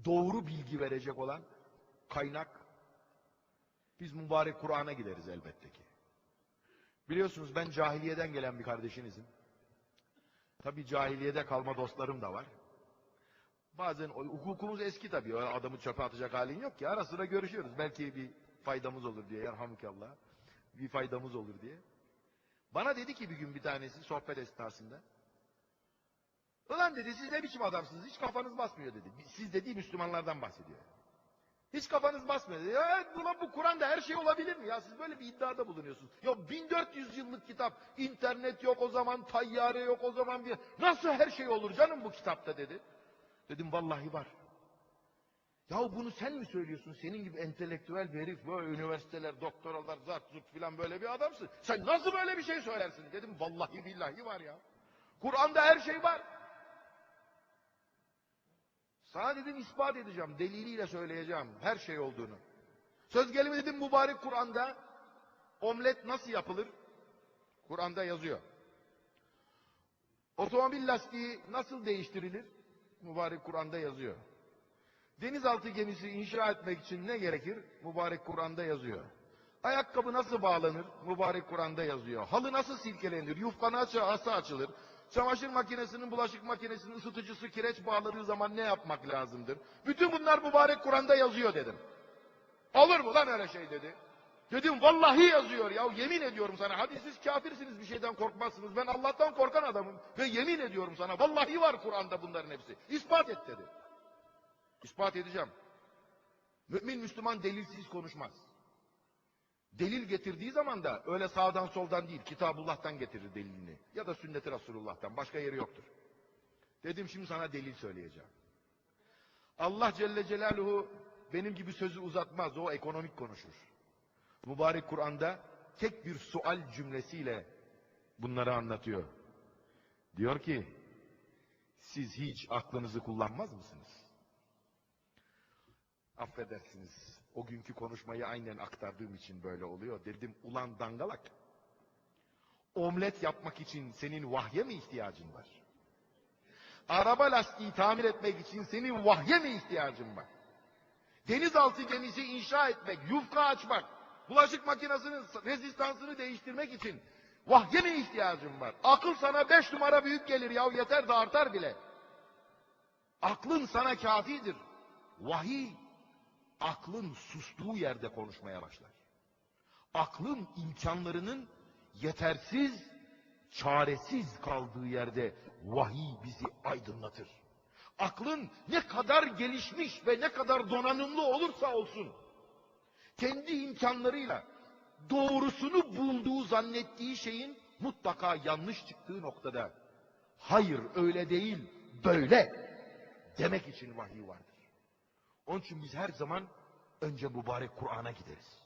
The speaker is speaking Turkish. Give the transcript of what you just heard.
doğru bilgi verecek olan kaynak, biz mübarek Kur'an'a gideriz elbette ki. Biliyorsunuz ben cahiliyeden gelen bir kardeşinizim. Tabii cahiliyede kalma dostlarım da var. Bazen hukukumuz eski tabii. Öyle adamı çöpe atacak halin yok ki. Ara sıra görüşüyoruz. Belki bir faydamız olur diye. Yerhamukallah. Bir faydamız olur diye. Bana dedi ki bir gün bir tanesi sohbet esnasında. Ulan dedi siz ne biçim adamsınız? Hiç kafanız basmıyor dedi. Siz dediği Müslümanlardan bahsediyor. Hiç kafanız basmıyor dedi. Ya ulan bu Kur'an'da her şey olabilir mi? Ya siz böyle bir iddiada bulunuyorsunuz. Ya 1400 yıllık kitap. İnternet yok o zaman, tayyare yok o zaman. Nasıl her şey olur canım bu kitapta dedi. Dedim vallahi var. Ya bunu sen mi söylüyorsun? Senin gibi entelektüel bir herif, böyle üniversiteler, doktoralar, zart zurt filan böyle bir adamsın. Sen nasıl böyle bir şey söylersin? Dedim vallahi billahi var ya. Kur'an'da her şey var. Sana dedim ispat edeceğim, deliliyle söyleyeceğim her şey olduğunu. Söz gelimi dedim mübarek Kur'an'da omlet nasıl yapılır? Kur'an'da yazıyor. Otomobil lastiği nasıl değiştirilir? Mübarek Kur'an'da yazıyor. Denizaltı gemisi inşa etmek için ne gerekir? Mübarek Kur'an'da yazıyor. Ayakkabı nasıl bağlanır? Mübarek Kur'an'da yazıyor. Halı nasıl silkelenir? Yufka nasıl açılır? Çamaşır makinesinin, bulaşık makinesinin ısıtıcısı kireç bağladığı zaman ne yapmak lazımdır? Bütün bunlar mübarek Kur'an'da yazıyor dedim. Olur mu lan öyle şey dedi. Dedim vallahi yazıyor ya, yemin ediyorum sana. Hadi siz kafirsiniz, bir şeyden korkmazsınız. Ben Allah'tan korkan adamım ve yemin ediyorum sana vallahi var Kur'an'da bunların hepsi. İspat et dedi. İspat edeceğim. Mümin Müslüman delilsiz konuşmaz. Delil getirdiği zaman da öyle sağdan soldan değil, Kitabullah'tan getirir delilini. Ya da sünnet-i Resulullah'tan, başka yeri yoktur. Dedim şimdi sana delil söyleyeceğim. Allah Celle Celaluhu benim gibi sözü uzatmaz, o ekonomik konuşur. Mübarek Kur'an'da tek bir sual cümlesiyle bunları anlatıyor. Diyor ki, siz hiç aklınızı kullanmaz mısınız? Affedersiniz, o günkü konuşmayı aynen aktardığım için böyle oluyor. Dedim, ulan dangalak, omlet yapmak için senin vahye mi ihtiyacın var? Araba lastiği tamir etmek için senin vahye mi ihtiyacın var? Denizaltı gemisi inşa etmek, yufka açmak, bulaşık makinesinin rezistansını değiştirmek için vahye mi ihtiyacın var? Akıl sana 5 numara büyük gelir ya, yeter de artar bile. Aklın sana kafidir. Vahiy, aklın sustuğu yerde konuşmaya başlar. Aklın imkanlarının yetersiz, çaresiz kaldığı yerde vahiy bizi aydınlatır. Aklın ne kadar gelişmiş ve ne kadar donanımlı olursa olsun, kendi imkanlarıyla doğrusunu bulduğu zannettiği şeyin mutlaka yanlış çıktığı noktada, hayır öyle değil, böyle demek için vahiy vardır. Onun için biz her zaman önce mübarek Kur'an'a gideriz.